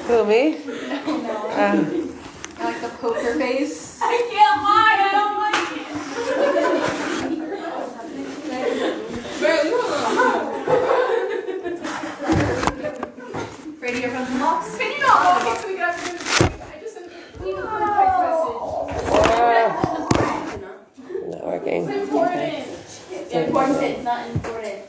Who, me? No. I like the poker face. I can't lie, I don't like it. Brady, you're from the box. Can you not walk until we get up to the I just need a text message. Not working. It's important. Important, not important.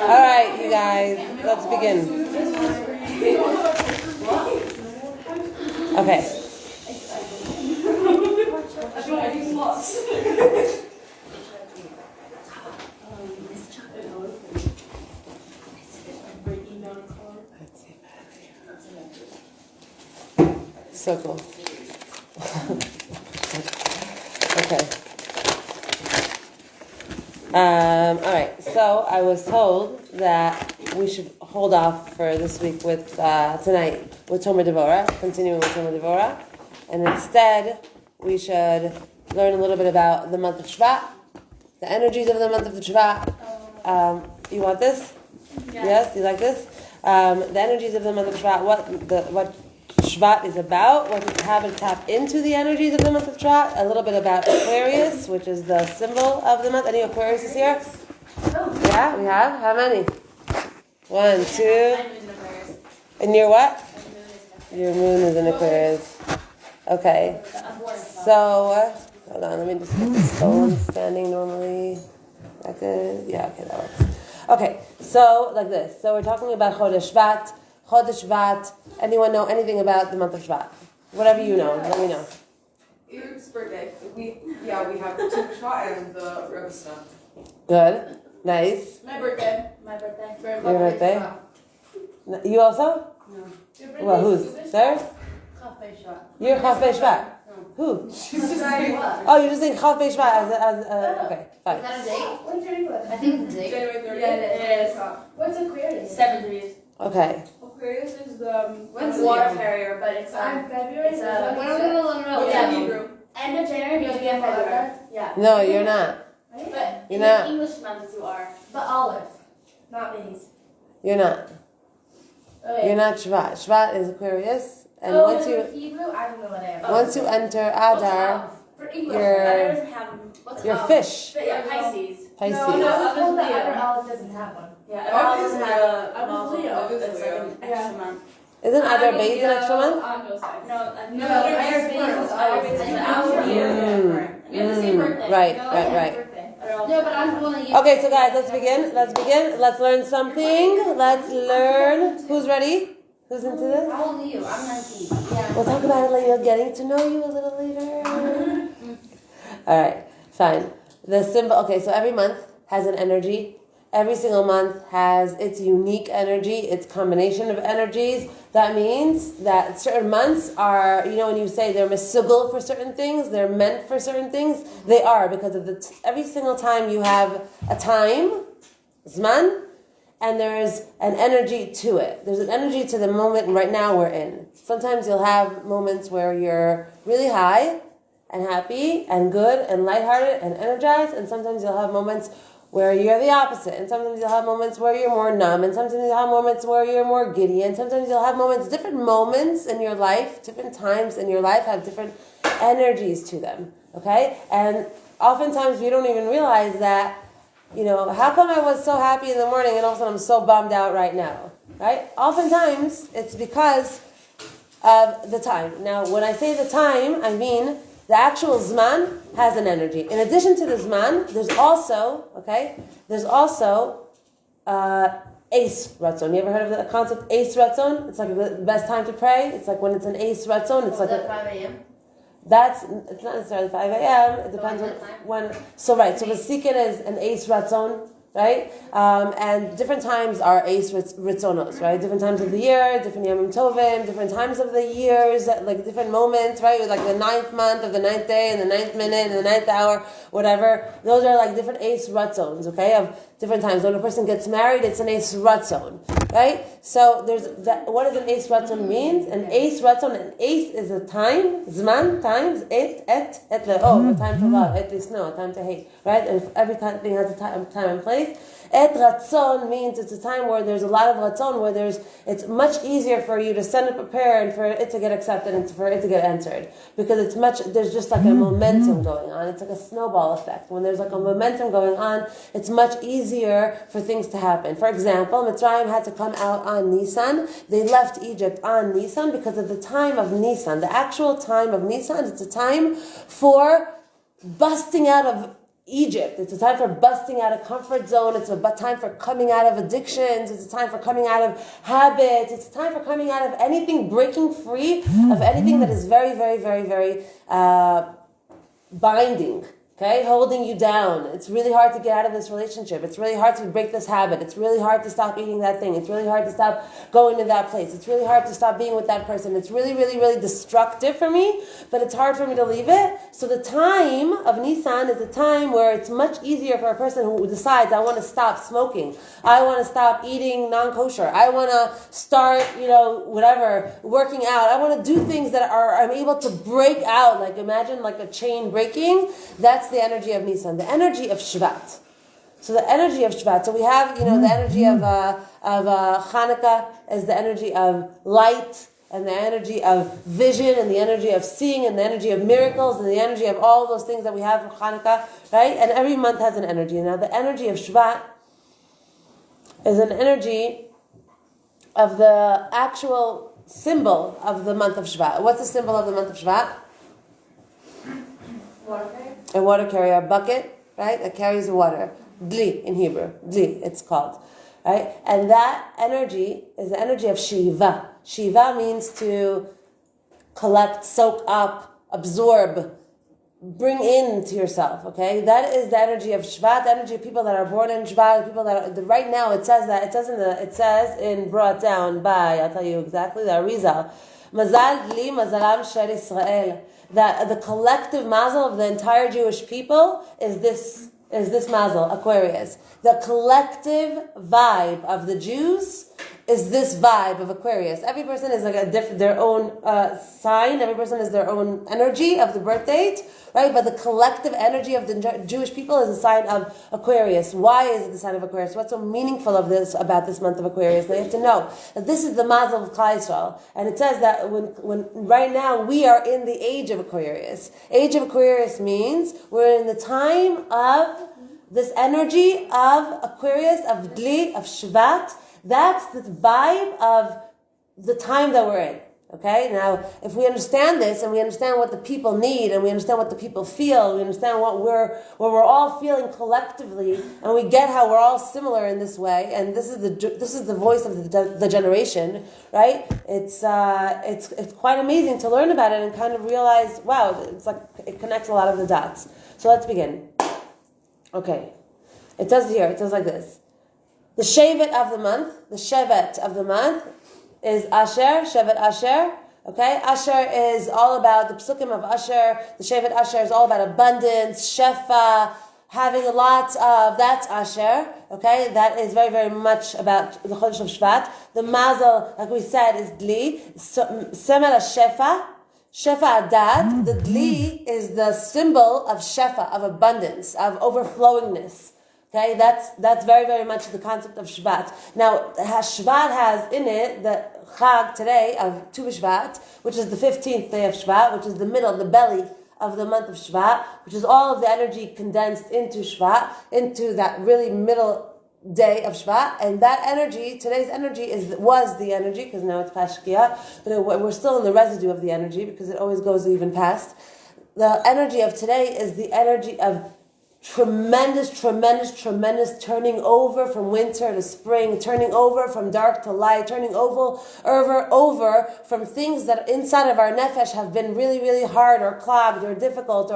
All right, you guys, let's begin. Okay. So cool. Okay. All right. So I was told that we should hold off for this week with tonight with Tomer Devorah, continuing with Tomer Devorah, and instead we should learn a little bit about the month of Shvat, the energies of the month of the Shvat. You want this? Yes. You like this? The energies of the month of Shvat. What Shvat is about, what to have and tap into the energies of the month of Shvat, a little bit about Aquarius, which is the symbol of the month. Any Aquarius is here? Yeah, we have? How many? 1, 2. And your what? Your moon is in Aquarius. Okay. So, hold on, let me just get the stone standing normally. Is that good? Yeah, okay, that works. Okay, so like this. So we're talking about Chodesh Shvat. Chodesh Shvat. Anyone know anything about the month of Shvat? Whatever you know, let me know. Eric's birthday. We have the Shvat and the Rebbe stuff. Good. Nice. My birthday. Your birthday? You also? No. Well, who's? Sarah? You're Chafei Shvat. Who? She's just saying what? Oh, you're just saying Chafei Shvat as okay, fine. Is that a date? What's your name? I think it's a date. January 30th. Yeah, it is. What's Aquarius? 7 degrees. Okay. Aquarius is the When's the water carrier, but it's February. It's When are we gonna learn about it's that? Hebrew. End of January, beginning of February. Yeah. No, you're not. But You're not. English months you are. but olive, not maize. You're not. Okay. You're not Shvat. Shvat is Aquarius, and once you Hebrew, I don't know what I am. once you enter Adar, For English, You're- doesn't have what's you're olive? fish. But yeah, Pisces. Pisces. No, I was told that other olive doesn't have one. Yeah, What Olive is doesn't Leo? have a I was nozzle. Leo. It's like an Yeah. extra month. Isn't Adar Bays an extra month? No, No, other Adar Bays Bays is is other always Bays is in the the hour hour. year. You have the same birthday. Right, No, right, right. birthday. No, but I'm going to Okay, so guys, let's begin. Let's learn something. Let's learn. Who's ready? Who's into this? How old are you? I'm 19. Yeah. We'll talk about it later. Getting to know you a little later. All right, fine. The symbol. Okay, so every month has an energy. Every single month has its unique energy, its combination of energies. That means that certain months are, when you say they're mesugel for certain things, they're meant for certain things, they are, because of every single time you have a time, zman, and there's an energy to it. There's an energy to the moment right now we're in. Sometimes you'll have moments where you're really high and happy and good and lighthearted and energized, and sometimes you'll have moments where you're the opposite, and sometimes you'll have moments where you're more numb, and sometimes you'll have moments where you're more giddy, and sometimes you'll have different moments in your life, different times in your life have different energies to them, okay? And oftentimes we don't even realize that, how come I was so happy in the morning and all of a sudden I'm so bummed out right now, right? Oftentimes it's because of the time. Now, when I say the time, I mean the actual zman has an energy. In addition to the zman, there's also ace ratzon. You ever heard of the concept ace ratzon? It's like the best time to pray. It's like when it's an ace ratzon. It's like 5 a.m. It's not necessarily 5 a.m. It depends on when. So right. So the sikhet is an ace ratzon. Right? And different times are ace ritzonos, right? Different times of the year, different yamim tovim, different times of the years, like different moments, right? Like the 9th month of the 9th day and the 9th minute and the 9th hour, whatever. Those are like different ace ratzons, okay? Of different times. When a person gets married, it's an ace ratzon, right? So there's that. What does an ace ratzon mean? An ace ratzon, an ace is a time, zman, times, a time to love, a time to hate, right? And every thing has a time and place. Et ratzon means it's a time where there's a lot of ratzon, where it's much easier for you to send up a prayer and for it to get accepted and for it to get answered. Because there's just like a momentum going on. It's like a snowball effect. When there's like a momentum going on, it's much easier for things to happen. For example, Mitzrayim had to come out on Nisan. They left Egypt on Nisan because of the time of Nisan. The actual time of Nisan, it's a time for busting out of Egypt. It's a time for busting out of comfort zone. It's a time for coming out of addictions. It's a time for coming out of habits. It's a time for coming out of anything, breaking free of anything that is very, very, very, very binding. Okay, holding you down. It's really hard to get out of this relationship. It's really hard to break this habit. It's really hard to stop eating that thing. It's really hard to stop going to that place. It's really hard to stop being with that person. It's really, really, really destructive for me, but it's hard for me to leave it. So the time of Nisan is a time where it's much easier for a person who decides, I want to stop smoking. I want to stop eating non-kosher. I want to start, whatever, working out. I want to do things that I'm able to break out. Like imagine like a chain breaking. That's the energy of Nisan, the energy of Shvat. So the energy of Shvat. So we have, the energy of Hanukkah is the energy of light, and the energy of vision, and the energy of seeing, and the energy of miracles, and the energy of all those things that we have for Hanukkah, right? And every month has an energy. Now the energy of Shvat is an energy of the actual symbol of the month of Shvat. What's the symbol of the month of Shvat? A water carrier, a bucket, right, that carries the water. Dli in Hebrew. Dli, it's called. Right? And that energy is the energy of Shiva. Shiva means to collect, soak up, absorb, bring into yourself, okay? That is the energy of Shvat, the energy of people that are born in Shvat, people that are, right now it says brought down by, I'll tell you exactly, the Arizal. Mazal Dli, Mazalam Sher Israel. That the collective mazel of the entire Jewish people is this mazel, Aquarius. The collective vibe of the Jews is this vibe of Aquarius. Every person is like their own sign. Every person has their own energy of the birth date, right? But the collective energy of the Jewish people is a sign of Aquarius. Why is it the sign of Aquarius? What's so meaningful about this month of Aquarius? They have to know that this is the mazel of Klal Yisrael, and it says that when right now we are in the age of Aquarius. Age of Aquarius means we're in the time of this energy of Aquarius, of Dli, of Shvat. That's the vibe of the time that we're in. Okay? Now, if we understand this, and we understand what the people need, and we understand what the people feel, we understand what we're all feeling collectively, and we get how we're all similar in this way, and this is the voice of the generation, right? It's quite amazing to learn about it and kind of realize, wow, it's like it connects a lot of the dots. So let's begin. Okay. It says like this. The Shevet of the month is Asher, Shevet Asher. Okay, Asher is all about the psukim of Asher. The Shevet Asher is all about abundance, shefa, having a lot of. That's Asher. Okay, that is very, very much about the Chodesh of Shvat. The Mazel, like we said, is Dli. Semel Shefa. Shefa Adat. The Dli is the symbol of shefa, of abundance, of overflowingness. Okay, that's very, very much the concept of Shvat. Now, Shvat has in it the Chag today of Tu B'Shvat, which is the 15th day of Shvat, which is the middle, the belly of the month of Shvat, which is all of the energy condensed into Shvat, into that really middle day of Shvat. And that energy, today's energy was the energy, because now it's Pashkia, but we're still in the residue of the energy, because it always goes even past. The energy of today is the energy of tremendous turning over from winter to spring, turning over from dark to light, turning over from things that inside of our nefesh have been really, really hard or clogged or difficult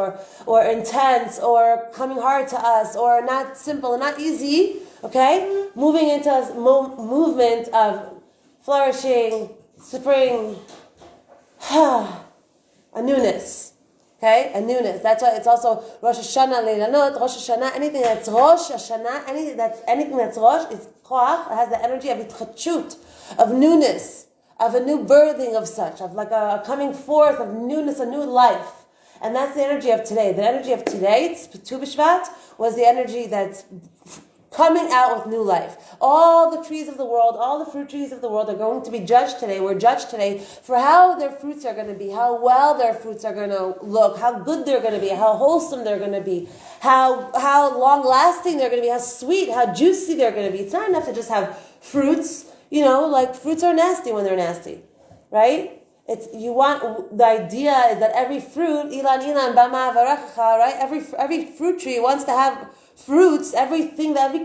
or intense or coming hard to us or not simple and not easy, okay? Moving into a movement of flourishing, spring, a newness. Okay, a newness. That's why it's also Rosh Hashanah, Leilanot, Rosh Hashanah. Anything that's Rosh Hashanah, anything that's Rosh is Koach. It has the energy of itchachut, of newness, of a new birthing of such, of like a coming forth of newness, a new life. And that's the energy of today. The energy of today, Tu B'Shvat, was the energy that's coming out with new life. All the trees of the world, all the fruit trees of the world are going to be judged today. We're judged today for how their fruits are going to be, how well their fruits are going to look, how good they're going to be, how wholesome they're going to be, how long-lasting they're going to be, how sweet, how juicy they're going to be. It's not enough to just have fruits. Like fruits are nasty when they're nasty, right? The idea is that every fruit, ilan bama varachacha, right? Every fruit tree wants to have fruits. Every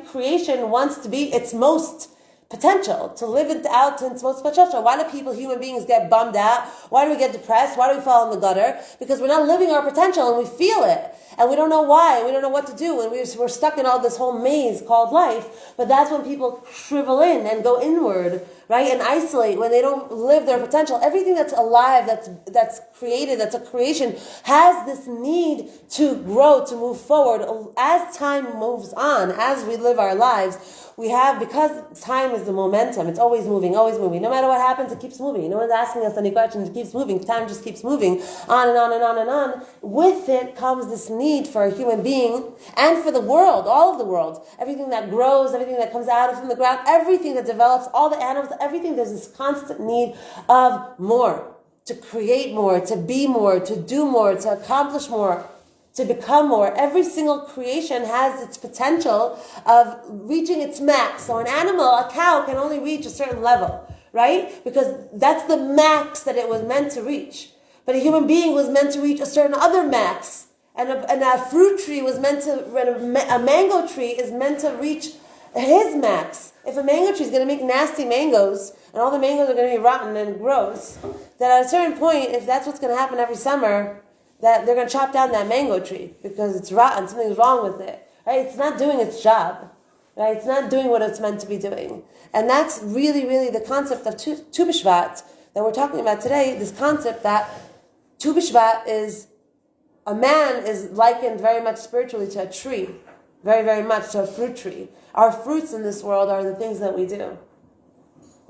creation wants to be its most potential, to live it out to its most potential. Why do human beings get bummed out? Why do we get depressed? Why do we fall in the gutter? Because we're not living our potential and we feel it. And we don't know why. We don't know what to do. And we're stuck in all this whole maze called life. But that's when people shrivel in and go inward, right? And isolate when they don't live their potential. Everything that's alive, that's created, that's a creation, has this need to grow, to move forward. As time moves on, as we live our lives, because time is the momentum, it's always moving, always moving. No matter what happens, it keeps moving. No one's asking us any questions, it keeps moving. Time just keeps moving on and on and on and on. With it comes this need for a human being and for the world, all of the world. Everything that grows, everything that comes out from the ground, everything that develops, all the animals, everything, there's this constant need of more, to create more, to be more, to do more, to accomplish more, to become more. Every single creation has its potential of reaching its max. So an animal, a cow, can only reach a certain level, right? Because that's the max that it was meant to reach. But a human being was meant to reach a certain other max. And a fruit tree was meant to, a mango tree is meant to reach his max. If a mango tree is going to make nasty mangoes, and all the mangoes are going to be rotten and gross, then at a certain point, if that's what's going to happen every summer, that they're going to chop down that mango tree because it's rotten, something's wrong with it, right? It's not doing its job, right? It's not doing what it's meant to be doing. And that's really, really the concept of Tu B'Shvat that we're talking about today, this concept that Tu B'Shvat is, a man is likened very much spiritually to a tree, very, very much to a fruit tree. Our fruits in this world are the things that we do.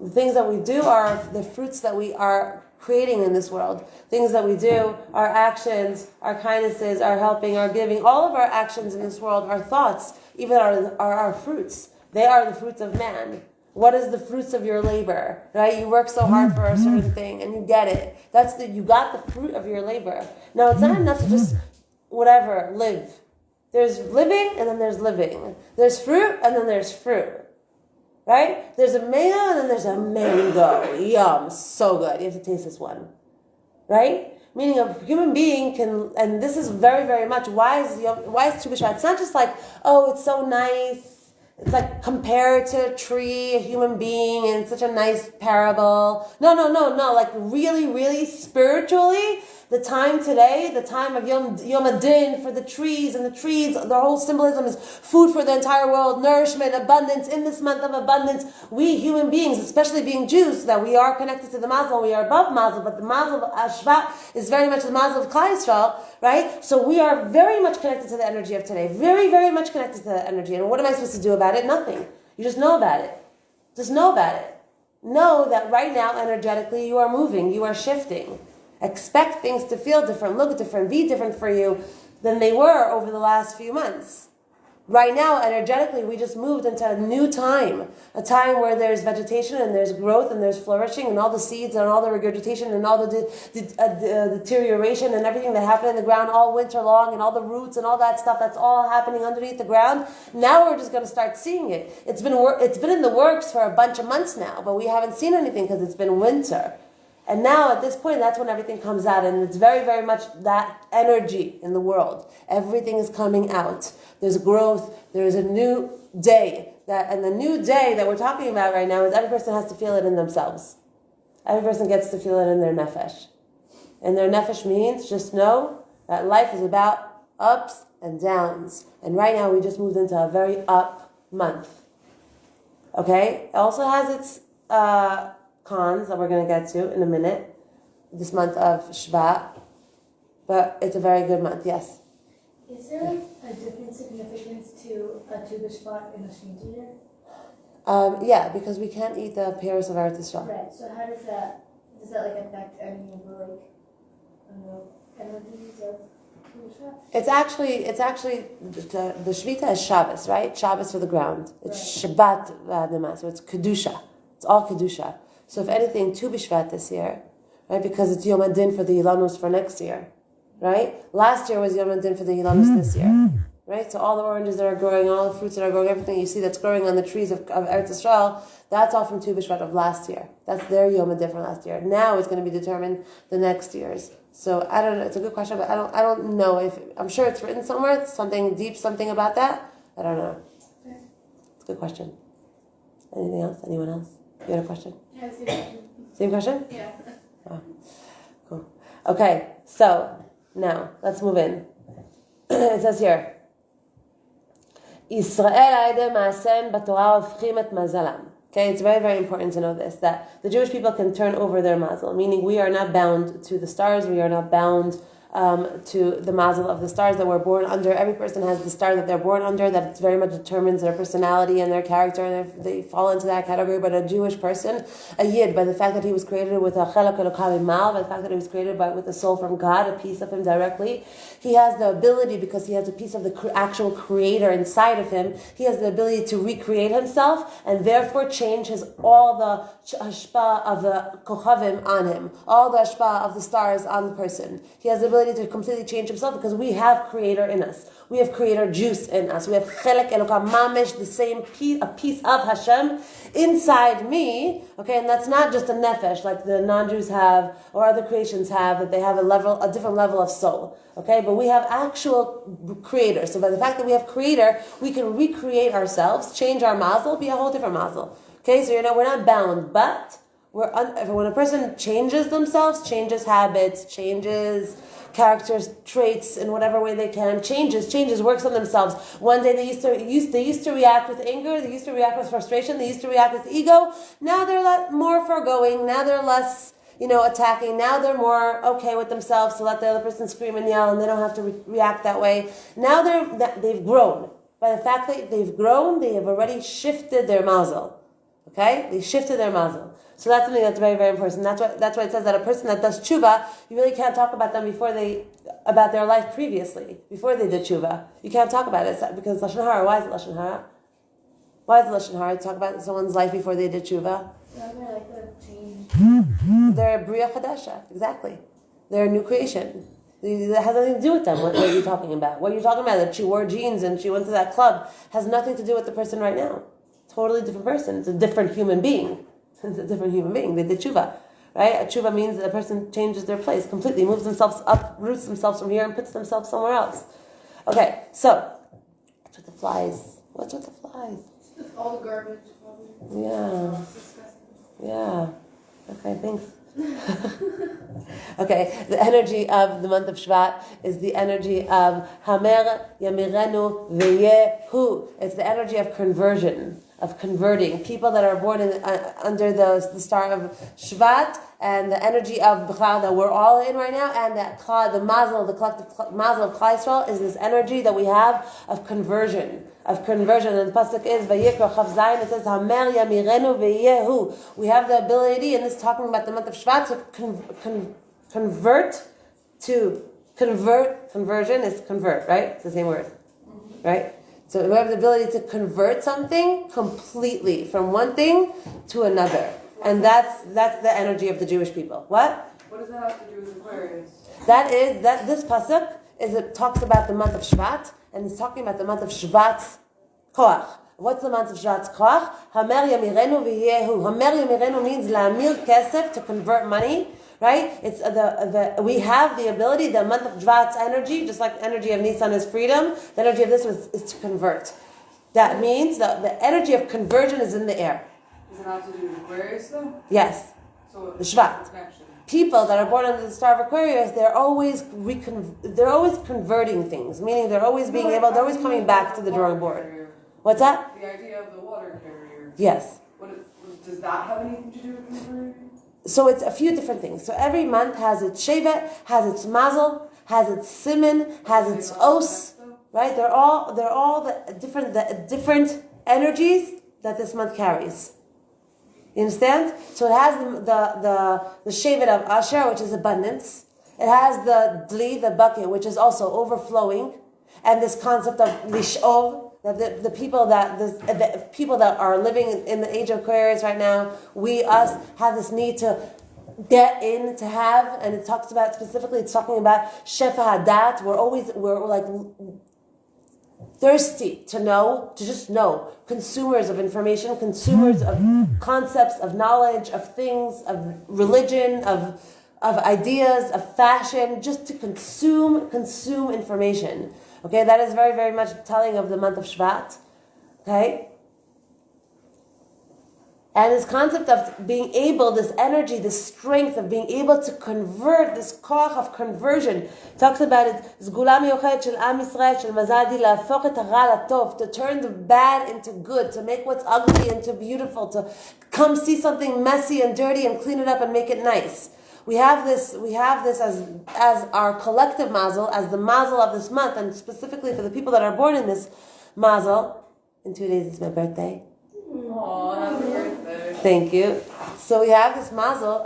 The things that we do are the fruits that we are creating in this world. Things that we do, our actions, our kindnesses, our helping, our giving, all of our actions in this world, our thoughts, even are our fruits. They are the fruits of man. What is the fruits of your labor, right? You work so hard for a certain thing and you get it. You got the fruit of your labor. Now, it's not enough to just, live. There's living and then there's living. There's fruit and then there's fruit. Right? There's a mango and then there's a mango. Yum, so good. You have to taste this one. Right? Meaning a human being can, and this is very, very much, why is Tu B'Shvat? It's not just like, oh, it's so nice. It's like compared to a tree, a human being, and it's such a nice parable. No. Like really, really spiritually, the time today, the time of Yom Adin for the trees, and the trees, the whole symbolism is food for the entire world, nourishment, abundance. In this month of abundance, we human beings, especially being Jews, that we are connected to the Mazel, we are above Mazel, but the Mazel of Shvat is very much the Mazel of Klal Yisrael, right? So we are very much connected to the energy of today, very, very much connected to the energy. And what am I supposed to do about it? Nothing. You just know about it. Just know about it. Know that right now, energetically, you are moving, you are shifting. Expect things to feel different, look different, be different for you than they were over the last few months. Right now, energetically, we just moved into a new time. A time where there's vegetation and there's growth and there's flourishing and all the seeds and all the regurgitation and all the deterioration and everything that happened in the ground all winter long and all the roots and all that stuff that's all happening underneath the ground. Now we're just going to start seeing it. It's been in the works for a bunch of months now, but we haven't seen anything because it's been winter. And now, at this point, that's when everything comes out. And it's very, very much that energy in the world. Everything is coming out. There's growth. There's a new day. And the new day that we're talking about right now is every person has to feel it in themselves. Every person gets to feel it in their nefesh. And their nefesh means just know that life is about ups and downs. And right now, we just moved into a very up month. Okay? It also has its cons that we're going to get to in a minute, this month of Shvat, but it's a very good month, yes. Is there a different significance to a Tu B'Shvat and a Shinji year? Yeah, because we can't eat the pears of Eretz Yisrael. Right, so how does that like affect any of the like, I don't know, energies of It's actually the Shvita is Shabbos, right? Shabbos for the ground. It's Shabbat Adama, so it's Kedusha. It's all Kedusha. So if anything, Tu B'Shvat this year, right? Because it's Yom Adin for the Yilanus for next year, right? Last year was Yom Adin for the Yilanus this year, right? So all the oranges that are growing, all the fruits that are growing, everything you see that's growing on the trees of Eretz Yisrael, that's all from Tu B'Shvat of last year. That's their Yom Adin from last year. Now it's going to be determined the next year's. So I don't know. It's a good question, but I don't know if I'm sure it's written somewhere. Something deep, something about that. I don't know. It's a good question. Anything else? Anyone else? You had a question? Yeah, same question. Same question? Yeah. Oh, cool. Okay, so now let's move in. It says here, Israel aydem asem b'Torah hofchim et mazalam. Okay, it's very, very important to know this, that the Jewish people can turn over their mazel, meaning we are not bound to the stars, we are not bound to the mazel of the stars that we're born under. Every person has the star that they're born under, that very much determines their personality and their character, and they fall into that category. But a Jewish person, a Yid, by the fact that he was created with a chelak elokah mal, by the fact that he was created with a soul from God, a piece of him directly, he has the ability, because he has a piece of the actual creator inside of him, he has the ability to recreate himself and therefore change all the hashpa of the kochavim on him, all the hashpa of the stars on the person. He has the ability to completely change himself because we have creator in us. We have creator juice in us. We have chelek elokah mamish, the same piece, a piece of Hashem inside me. Okay, and that's not just a nefesh like the non-Jews have or other creations have, that they have a different level of soul. Okay, but we have actual creator. So by the fact that we have creator, we can recreate ourselves, change our mazel, be a whole different mazel. Okay, so we're not bound, but when a person changes themselves, changes habits, changes characters, traits, in whatever way they can, changes, works on themselves. One day they used to react with anger, they used to react with frustration, they used to react with ego. Now they're more forgoing, now they're less, attacking. Now they're more okay with themselves to let the other person scream and yell, and they don't have to react that way. Now they've grown. By the fact that they've grown, they have already shifted their mazel. Okay? They shifted their mazel. So that's something that's very, very important. That's why it says that a person that does tshuva, you really can't talk about them about their life previously, before they did tshuva. You can't talk about it because Lashon Hara. Why is it Lashon Hara? Why is it Lashon Hara to talk about someone's life before they did tshuva? They're Bria Chadasha, exactly. They're a new creation. It has nothing to do with them. What are you talking about? What are you talking about? That she wore jeans and she went to that club has nothing to do with the person right now. Totally different person. It's a different human being. It's a different human being. They did tshuva, right? A tshuva means that a person changes their place completely, moves themselves up, roots themselves from here, and puts themselves somewhere else. Okay, so what's with the flies? What's with the flies? All the garbage. Yeah. Yeah. Okay, thanks. Okay, the energy of the month of Shvat is the energy of Hamer Yamirenu Veyehu. It's the energy of conversion, of converting. People that are born under the star of Shvat, and the energy of B'chal that we're all in right now, and that the mazel, the collective mazel of Klal Yisrael, is this energy that we have of conversion. And the pasuk is Vayikra Chav Zayin. It says Hamer Yamirenu Veyehu. We have the ability, and this is talking about the month of Shvat, to convert. Conversion is convert, right? It's the same word, right? So we have the ability to convert something completely from one thing to another, and that's the energy of the Jewish people. What? What does that have to do with Aquarius? This pasuk it talks about the month of Shvat, and it's talking about the month of Shvat's koach. What's the month of Shvat's koach? Hamer Yamirenu V'yehu. Hamer Yamirenu means la'amir kesef, to convert money. Right? It's we have the ability, the month of Shvat's energy, just like the energy of Nisan is freedom, the energy of this is to convert. That means the energy of conversion is in the air. Does it have to do with Aquarius though? Yes. So the Shvat. People that are born under the star of Aquarius, they're always converting things, meaning they're always they're always coming back to the drawing board. What's that? The idea of the water carrier. Yes. Does that have anything to do with converting? So it's a few different things. So every month has its shevet, has its mazel, has its siman, has its os, right? They're all the different energies that this month carries. You understand? So it has the shevet of Asher, which is abundance. It has the dli, the bucket, which is also overflowing, and this concept of lishov, that the people that are living in the age of Aquarius right now, us have this need to get in, to have, and it talks about specifically. It's talking about shefa hadat. We're like thirsty to know, to just know. Consumers of information, consumers of concepts, of knowledge, of things, of religion, of ideas, of fashion, just to consume information. Okay, that is very, very much telling of the month of Shvat. Okay? And this concept of being able, this energy, this strength of being able to convert, this koach of conversion, talks about it, Zgula miyochet shel Am Yisrael, shel Mazadi, la'afoch et hara latov, to turn the bad into good, to make what's ugly into beautiful, to come see something messy and dirty and clean it up and make it nice. We have this as our collective mazel, as the mazel of this month, and specifically for the people that are born in this mazel. In 2 days it's my birthday. Oh, happy birthday. Thank you. So we have this mazel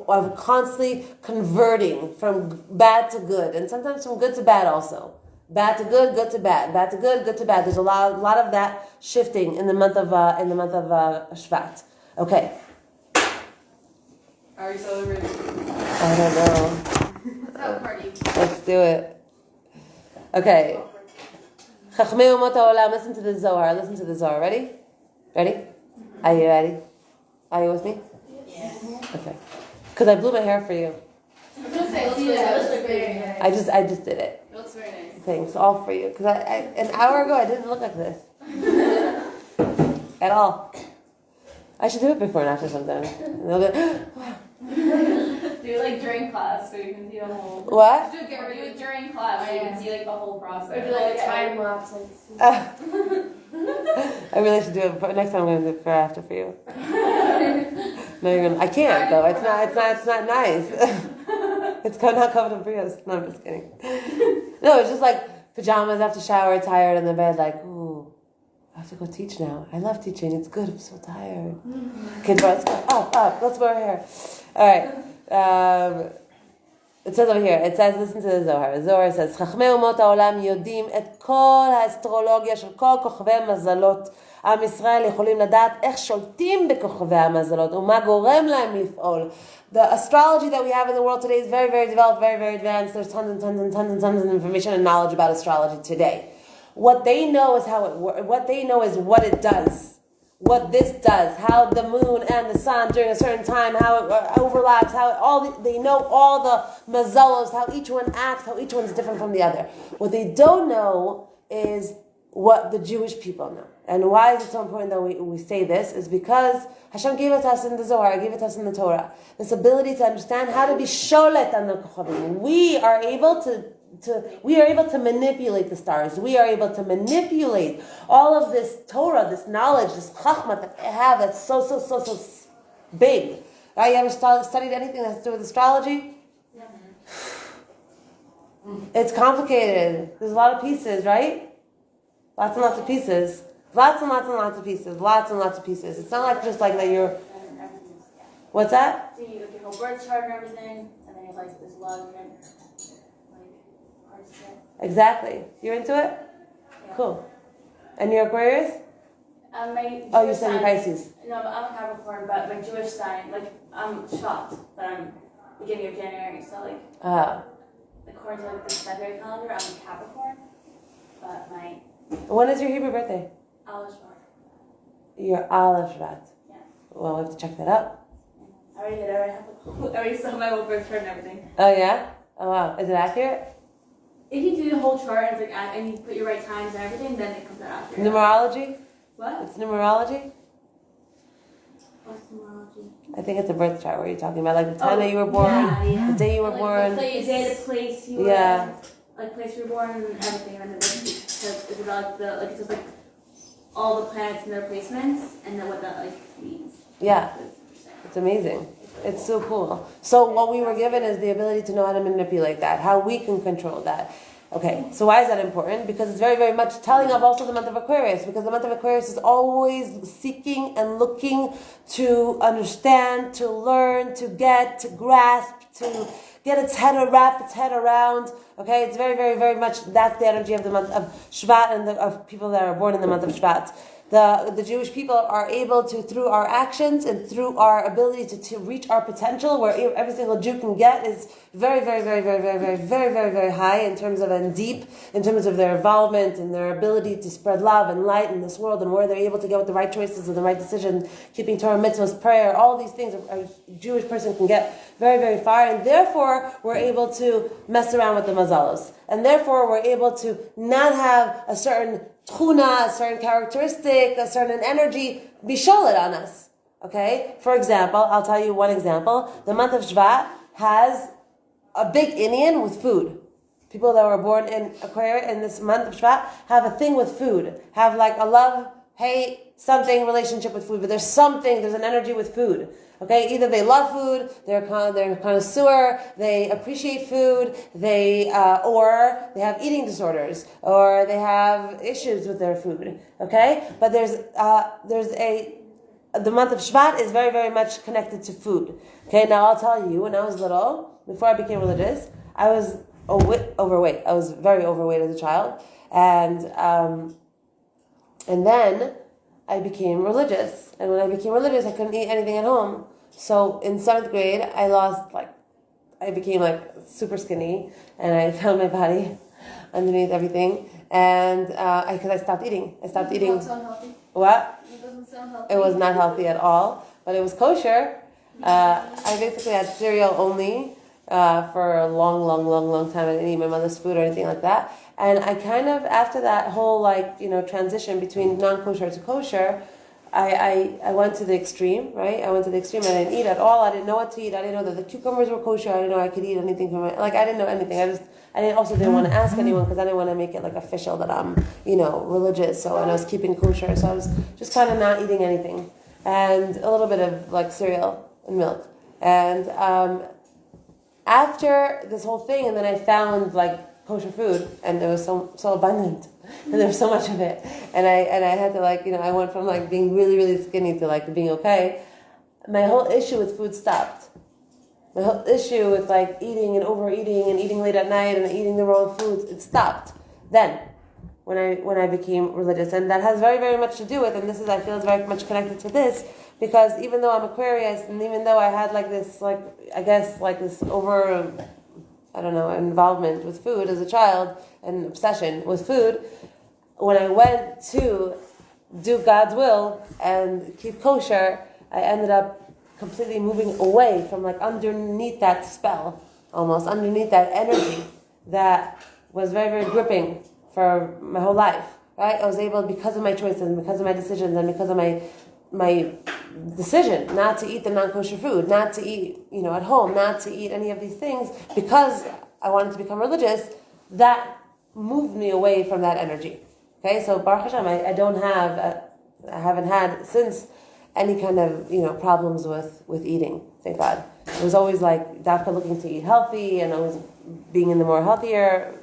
of constantly converting from bad to good, and sometimes from good to bad also. Bad to good, good to bad. Bad to good, good to bad. There's a lot of that shifting in the month of Shvat. Okay. Are you celebrating? I don't know. Let's have a party. Let's do it. Okay. Chachmei Umot HaOlam, listen to the Zohar. Listen to the Zohar. Ready? Ready? Are you ready? Are you with me? Yeah. Okay. Because I blew my hair for you. I was gonna say, let's look very nice. I just did it. It looks very nice. Thanks, all for you. Because an hour ago I didn't look like this at all. I should do it before and after sometime. And they'll go, Do it like during class so you can see the whole. what? Do it during class so you can see like the whole process. Or do like a time lapse. I really should do it before. Next time I'm going to do it for after for you. No, you're gonna. I can't though. It's not nice. It's not covered in Prius. No, I'm just kidding. No, it's just like pajamas after shower, tired in the bed, like, ooh, I have to go teach now. I love teaching. It's good. I'm so tired. Kids, let's go. Up. Let's wear hair. All right. It says over here, listen to the Zohar. The Zohar says, חכמי אומות העולם יודעים את כל האסטרולוגיה של כל כוכבי המזלות. עם ישראל יכולים לדעת איך שולטים בכוכבי המזלות ומה גורם להם לפעול. The astrology that we have in the world today is very, very developed, very, very advanced. There's tons of information and knowledge about astrology today. What they know is how it works. What they know is what it does. What this does, how the moon and the sun during a certain time, how it overlaps, they know all the mazalos, how each one acts, how each one's different from the other. What they don't know is what the Jewish people know. And why is it so important that we say this? Is because Hashem gave it to us in the Zohar, gave it to us in the Torah. This ability to understand how to be sholet on the kochavim. We are able to manipulate the stars. We are able to manipulate all of this Torah, this knowledge, this chachma that they have that's so big. Right? You ever studied anything that has to do with astrology? Yeah. It's complicated. There's a lot of pieces, right? Lots and lots of pieces. Lots and lots of pieces. It's not like just like that you're... What's that? So you look at your whole birth chart and everything, and then you have like this lot of different parts to it. Exactly. You're into it? Yeah. Cool. And you're Aquarius? You said you're Pisces. No, I'm a Capricorn, but my Jewish sign, like I'm Shvat, but I'm beginning of January, so like according to like the February calendar, I'm a Capricorn, but my When is your Hebrew birthday? Allah Shvat. Your Aleph Shvat. Yeah. Well, we have to check that out. I already saw my whole birth chart and everything. Oh yeah? Oh wow. Is it accurate? If you do the whole chart and, and you put your right times and everything, then it comes out accurate. Numerology? What? It's numerology? What's numerology? I think it's a birth chart where you're talking about like the time that you were born, yeah. the day you were Like born. the day, the place you were Yeah. like place you were born and everything, and then it's about it's just like all the planets and their placements, and then what that like means. Yeah. It's amazing. It's so cool. So what we were given is the ability to know how to manipulate that, how we can control that. Okay, so why is that important? Because it's very, very much telling of also the month of Aquarius, because the month of Aquarius is always seeking and looking to understand, to learn, to get, to grasp, to get wrap its head around. Okay, it's very, very, very much, that's the energy of the month of Shvat and of people that are born in the month of Shvat. The Jewish people are able to, through our actions and through our ability to reach our potential, where every single Jew can get, is very, very, very, very, very, very, very, very, very high in terms of, and deep in terms of their involvement and their ability to spread love and light in this world, and where they're able to get with the right choices and the right decisions, keeping Torah, mitzvahs, prayer, all these things a Jewish person can get very, very far, and therefore we're able to mess around with the mazalos, and therefore we're able to not have a certain tchuna, a certain characteristic, a certain energy be sholet on us. Okay? For example, I'll tell you one example. The month of Shvat has a big inyan with food. People that were born in Aquarius in this month of Shvat have a thing with food. Have like a love, hate, something relationship with food. But there's an energy with food. Okay, either they love food, they're a connoisseur, they appreciate food, or they have eating disorders, or they have issues with their food. Okay, but the month of Shvat is very, very much connected to food. Okay, now I'll tell you, when I was little, before I became religious, I was overweight. I was very overweight as a child, and then I became religious. And when I became religious, I couldn't eat anything at home. So in 7th grade, I became super skinny, and I found my body underneath everything. And because I stopped eating. I stopped eating. Doesn't sound healthy. What? It doesn't sound healthy. It was not healthy at all, but it was kosher. I basically had cereal only for a long, long, long, long time. I didn't eat my mother's food or anything like that. And I kind of, after that whole transition between non-kosher to kosher, I went to the extreme, right? I went to the extreme. I didn't eat at all. I didn't know what to eat. I didn't know that the cucumbers were kosher. I didn't know I could eat anything from it. I didn't know anything. I didn't want to ask anyone, because I didn't want to make it official that I'm, religious. So, and I was keeping kosher. So I was just kind of not eating anything, and a little bit of cereal and milk. And after this whole thing, and then I found kosher food, and it was so abundant, and there was so much of it, and I had to I went from being really, really skinny to being okay. My whole issue with food stopped. My whole issue with eating and overeating and eating late at night and eating the wrong foods, it stopped then when I became religious. And that has very, very much to do with, and this is, I feel, is very much connected to this, because even though I'm Aquarius, and even though I had this over, I don't know, involvement with food as a child, and obsession with food, when I went to do God's will and keep kosher, I ended up completely moving away from underneath that spell, almost underneath that energy that was very, very gripping for my whole life, right? I was able, because of my choices and because of my decisions and because of my decision not to eat the non-kosher food, not to eat, at home, not to eat any of these things, because I wanted to become religious, that moved me away from that energy. Okay, so Baruch Hashem, I haven't had since any kind of, problems with eating, thank God. It was always Dafka looking to eat healthy, and always being in the more healthier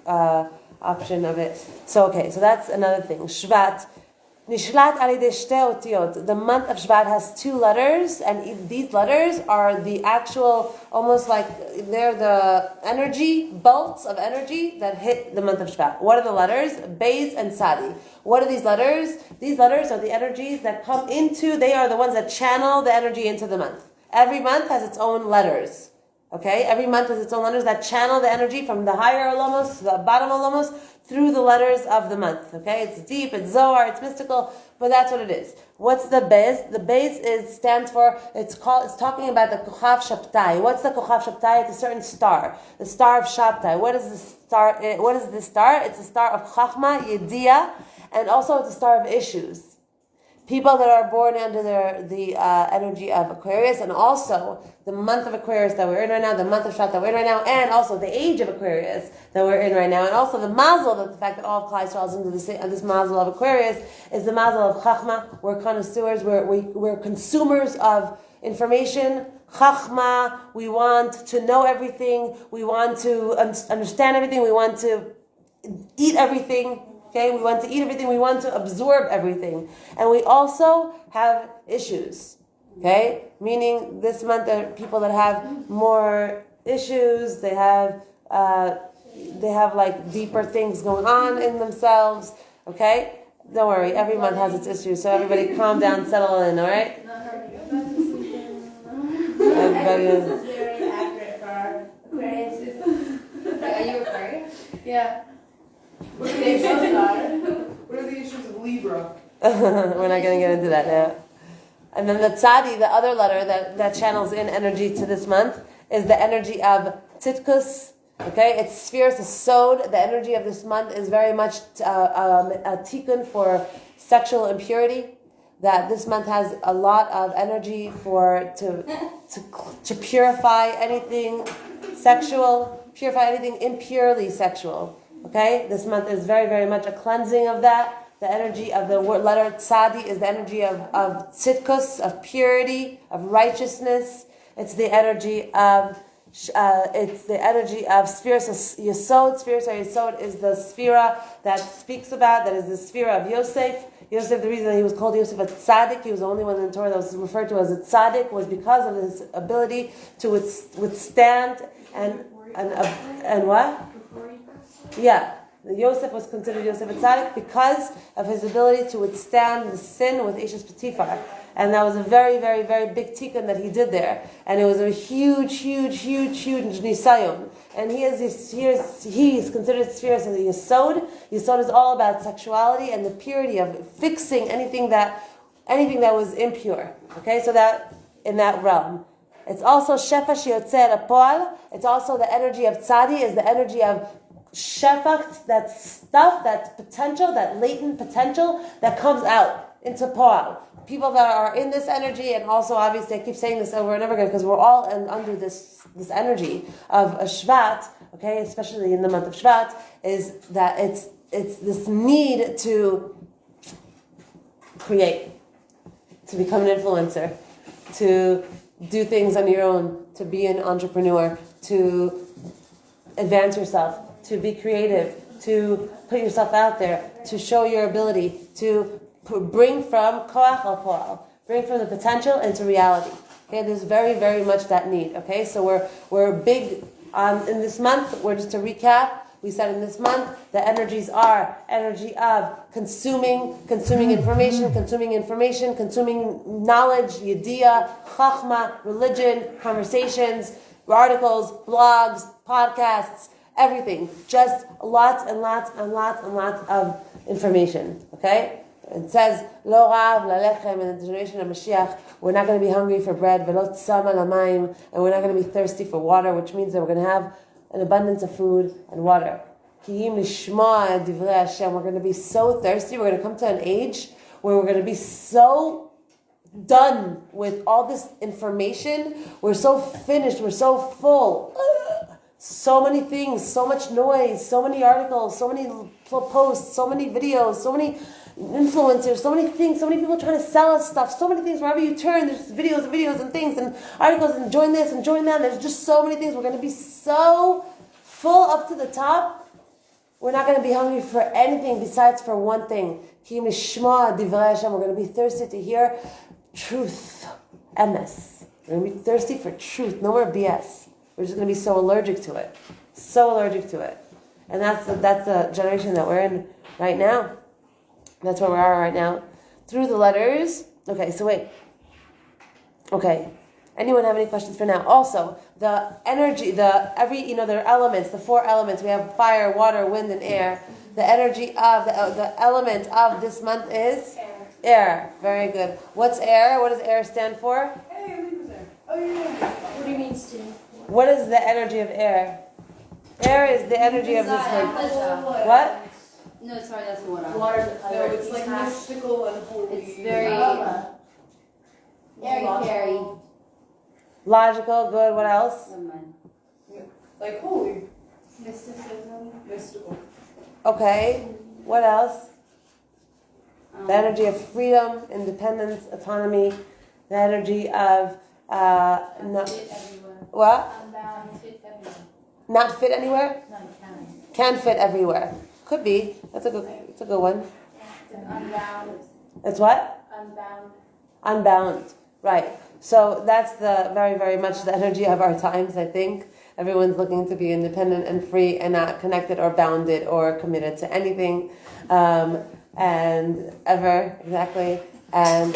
option of it. So, okay, so that's another thing. Shvat. Nishlat alidei shtei otiyot. The month of Shvat has 2 letters, and these letters are the actual, almost they're the energy, bolts of energy that hit the month of Shvat. What are the letters? Beis and Sadi. What are these letters? These letters are the energies that come into, they are the ones that channel the energy into the month. Every month has its own letters. Okay? Every month has its own letters that channel the energy from the higher olamos to the bottom olamos through the letters of the month. Okay? It's deep, it's Zohar, it's mystical, but that's what it is. What's the Beis? The Beis stands for, it's talking about the Kochav Shabtai. What's the Kochav Shabtai? It's a certain star. The star of Shabtai. What is this star? It's a star of Chachma, Yediyah, and also it's a star of issues. People that are born under the energy of Aquarius, and also the month of Aquarius that we're in right now, the month of Shvat that we're in right now, and also the age of Aquarius that we're in right now, and also the mazel, that the fact that all of Klal Yisrael is into this mazel of Aquarius is the mazel of Chachma. We're connoisseurs, we're consumers of information. Chachma, we want to know everything, we want to understand everything, we want to eat everything. Okay, we want to eat everything, we want to absorb everything. And we also have issues. Okay? Meaning this month there are people that have more issues. They have like deeper things going on in themselves. Okay, don't worry. Every month has its issues, so everybody calm down, settle in. All right. Everybody is. This is very accurate for our Aquarius. Are you Aquarius? Yeah. What are the issues? What are the issues of Libra? We're not going to get into that now. And then the tzadi, the other letter that channels in energy to this month, is the energy of tzidkus. Okay, it's spheres of sod. The energy of this month is very much a tikkun for sexual impurity. That this month has a lot of energy to purify anything sexual, purify anything impurely sexual. Okay, this month is very, very much a cleansing of that. The energy of the letter tzadi is the energy of tzidkus, of purity, of righteousness. It's the energy of spheres of Yesod. Spheres of Yesod is the sphera that speaks about, that is the sphera of Yosef. Yosef, the reason that he was called Yosef a tzaddik, he was the only one in the Torah that was referred to as a tzaddik, was because of his ability to withstand and what? Yeah. Yosef was considered Yosef a tzaddik because of his ability to withstand the sin with Eshes Potiphar. And that was a very, very, very big tikkun that he did there. And it was a huge nisayon. And he is considered spheres of the Yesod. Yesod is all about sexuality and the purity of fixing anything that was impure. Okay, so that in that realm. It's also shefa sheyotzer apol. It's also the energy of tzadi, is the energy of shefa, that stuff, that potential, that latent potential that comes out into poal. People that are in this energy, and also obviously I keep saying this over and over again because we're all under this energy of a Shvat, okay, especially in the month of Shvat, is that it's this need to create, to become an influencer, to do things on your own, to be an entrepreneur, to advance yourself, to be creative, to put yourself out there, to show your ability, to bring from koach al poal, bring from the potential into reality. Okay, there's very, very much that need. Okay, so we're big in this month. We're just to recap. We said in this month the energies are energy of consuming information, consuming knowledge, yediyah, chachma, religion, conversations, articles, blogs, podcasts, everything. Just lots and lots and lots and lots of information. Okay. It says, Lo rav lalechem, in the generation of Mashiach, we're not going to be hungry for bread, velot tzama lamayim, and we're not going to be thirsty for water, which means that we're going to have an abundance of food and water. Kiyim lishma divrei Hashem, we're going to be so thirsty, we're going to come to an age where we're going to be so done with all this information, we're so finished, we're so full. So many things, so much noise, so many articles, so many posts, so many videos, so many influencers, so many things, so many people trying to sell us stuff, so many things. Wherever you turn, there's videos and things and articles and join this and join that. There's just so many things. We're going to be so full up to the top. We're not going to be hungry for anything besides for one thing. Ki mishma divrei Hashem. We're going to be thirsty to hear truth. Emes. We're going to be thirsty for truth. No more BS. We're just going to be so allergic to it. So allergic to it. And that's the generation that we're in right now. That's where we are right now. Through the letters. Okay, so wait. Okay. Anyone have any questions for now? Also, the energy, there are elements, the 4 elements. We have fire, water, wind, and air. The energy of the element of this month is? Air. Very good. What's air? What does air stand for? Hey, Libra's there. Oh, yeah. What do you mean stand for? What is the energy of air? Air is the energy of this month. What? No, sorry, that's water. Water's a color. No, it's like mystical and holy. It's very airy. Logical, good. What else? Never mind. Like holy. Mystical. Okay. What else? The energy of freedom, independence, autonomy. The energy of Fit everywhere. what? Unbound, fit everywhere. Not fit anywhere? No, it Can fit everywhere. Could be. It's a good one. Unbound. It's what? Unbound. Unbound. Right. So that's the very, very much the energy of our times, I think. Everyone's looking to be independent and free and not connected or bounded or committed to anything. And ever, exactly. And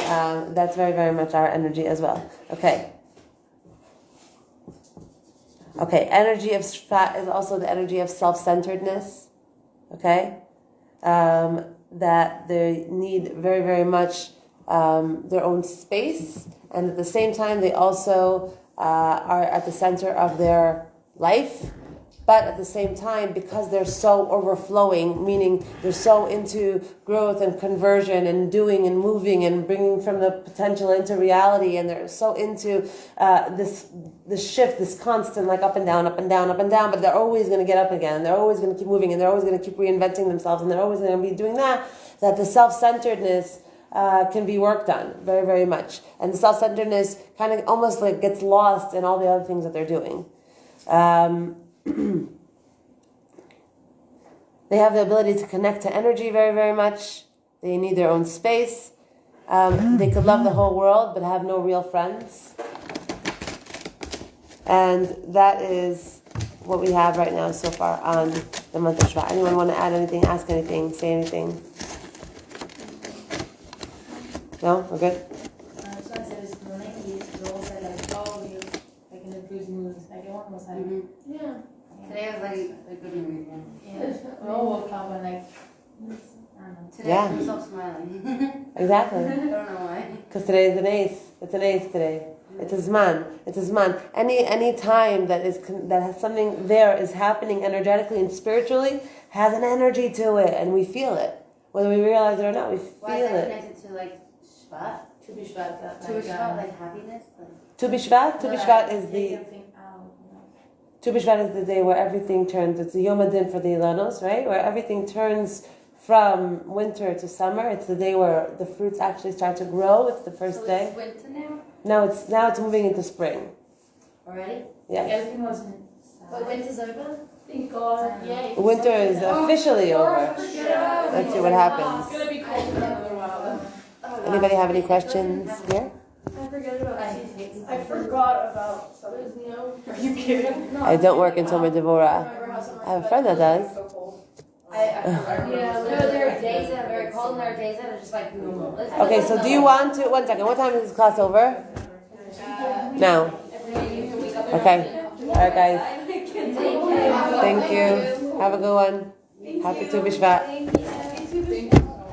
that's very, very much our energy as well. Okay. Okay, energy of Shvat is also the energy of self-centeredness. Okay? That they need very, very much their own space. And at the same time, they also are at the center of their life. But at the same time, because they're so overflowing, meaning they're so into growth and conversion and doing and moving and bringing from the potential into reality, and they're so into this shift, this constant like up and down, up and down, up and down, but they're always going to get up again, and they're always going to keep moving, and they're always going to keep reinventing themselves, and they're always going to be doing that the self-centeredness can be worked on very, very much. And the self-centeredness kind of almost like gets lost in all the other things that they're doing. They have the ability to connect to energy very, very much. They need their own space. They could love the whole world but have no real friends. And that is what we have right now so far on the month of Shvat. Anyone want to add anything, ask anything, say anything? No? We're good? I just want to say this, when I eat, we all said like, oh, we like in a good mood. Like everyone was like, yeah. Today was like a good mood. Yeah. We all woke up and like, I don't know. Today Yeah. I couldn't stop smiling. Exactly. I don't know why. Because today is an ace. It's an ace today. It's a zman. It's a zman. Any time that has something there is happening energetically and spiritually has an energy to it, and we feel it, whether we realize it or not. We Why feel is that it. connected to like Shvat? To be Shvat, that To Shvat, like happiness? Like, Tu B'Shvat. Tu B'Shvat is take the everything out, you know. Tu B'Shvat is the day where everything turns. It's the Yom Adin for the Ilanos, right? Where everything turns from winter to summer. It's the day where the fruits actually start to grow. It's the first so day. it's winter now? Now it's moving into spring. Already? Yes. Everything was But winter's over? Thank God. Yay. Winter is officially over. Yeah. Let's see what happens. It's gonna be cold for another while. Anybody have any questions here? I forget about I forgot about something, you know. Are you kidding? I don't work in Tomer Devorah. Remember how summer I have a friend that does. So cold. No, there are days that are very cold and there are days that are just like normal. Okay, so do you want to... One second. What time is this class over? Now. Okay. All right, guys. Thank you. Have a good one. Happy Tu B'Shvat.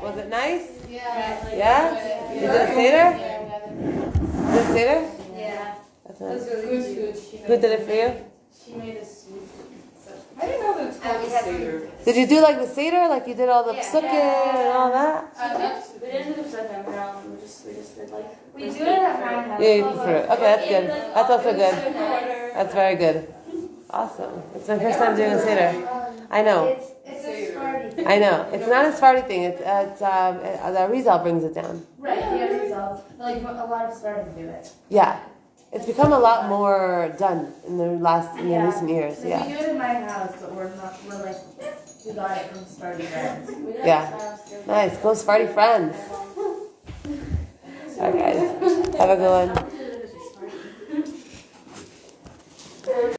Was it nice? Yeah? You did a Seder? Did a Seder? Yeah. That's nice. Good. Who did it for you? She made a sweet. I didn't know that it's called we had Seder. Did you do like the Seder? Like you did all the Yeah. psukim and all that? We didn't do the second round. We just did like. We do it at my house. Yeah, you prefer it. Okay, that's good. That's also good. That's very good. Awesome. It's my first time doing a Seder. I know. It's a Sephardi. I know. It's not a Sephardi thing. The Rizal brings it down. Right, yeah, results. Like a lot of starting to do it. Yeah. It's become a lot more done in the recent years. So we Yeah. do it in my house, but we're like, we got it from starting friends. Yeah. Nice. Go Sephardi friends. All right, guys. Have a good one.